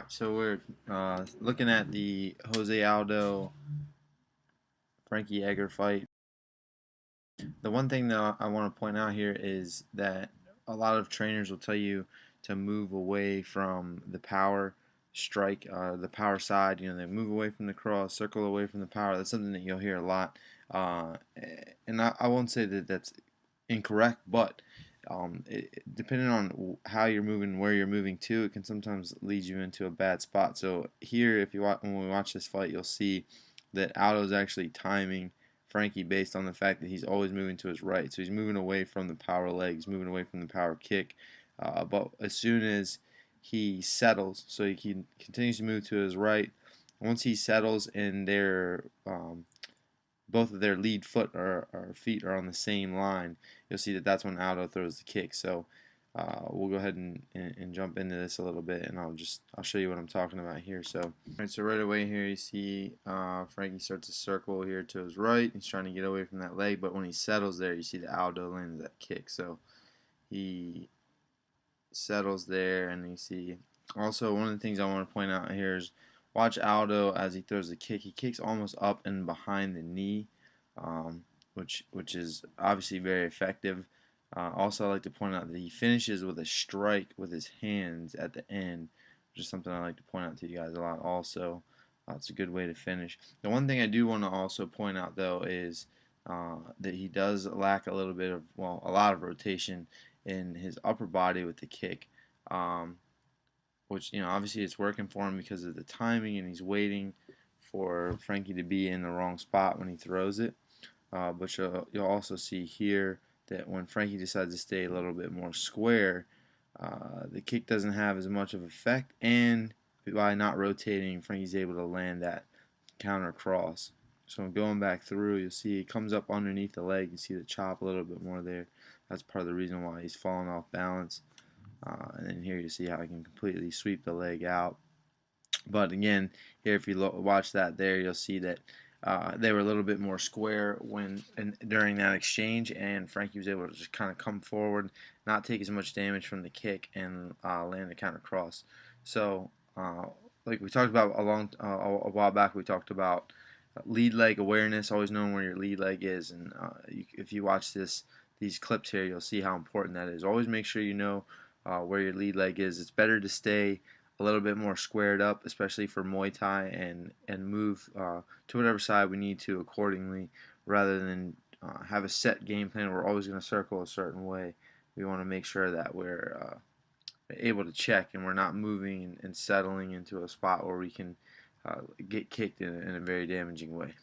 So we're looking at the Jose Aldo Frankie Edgar fight. The one thing that I want to point out here is that a lot of trainers will tell you to move away from the power strike, the power side. They move away from the cross, circle away from the power. That's something that you'll hear a lot. Uh, and I won't say that that's incorrect, but depending on how you're moving, where you're moving to, it can sometimes lead you into a bad spot. So here, if you when we watch this fight, you'll see that Aldo's actually timing Frankie based on the fact that he's always moving to his right. So he's moving away from the power legs, moving away from the power kick. But as soon as he settles, so he continues to move to his right. Once he settles and both of their lead foot or feet are on the same line, you'll see that that's when Aldo throws the kick. So we'll go ahead and jump into this a little bit, and I'll show you what I'm talking about here. So right away here you see Frankie starts to circle here to his right. He's trying to get away from that leg, but when he settles there, you see that Aldo lands that kick. So he settles there, and you see also one of the things I want to point out here is watch Aldo as he throws the kick. He kicks almost up and behind the knee, which is obviously very effective. Also, I like to point out that he finishes with a strike with his hands at the end, which is something I like to point out to you guys a lot also. It's a good way to finish. The one thing I do want to also point out, though, is that he does lack a little bit of, well, a lot of rotation in his upper body with the kick, which, obviously it's working for him because of the timing, and he's waiting for Frankie to be in the wrong spot when he throws it. But you'll also see here that when Frankie decides to stay a little bit more square, the kick doesn't have as much of effect, and by not rotating, Frankie's able to land that counter cross. So going back through, you'll see it comes up underneath the leg. You see the chop a little bit more there. That's part of the reason why he's falling off balance. And then here you see how he can completely sweep the leg out. But again, here if you watch that there, you'll see that they were a little bit more square during that exchange, and Frankie was able to just kind of come forward, not take as much damage from the kick, and land the counter cross. So, like we talked about a while back, we talked about lead leg awareness, always knowing where your lead leg is, and if you watch these clips here, you'll see how important that is. Always make sure you know where your lead leg is. It's better to stay a little bit more squared up, especially for Muay Thai, and move to whatever side we need to accordingly, rather than have a set game plan. We're always going to circle a certain way. We want to make sure that we're able to check, and we're not moving and settling into a spot where we can get kicked in a very damaging way.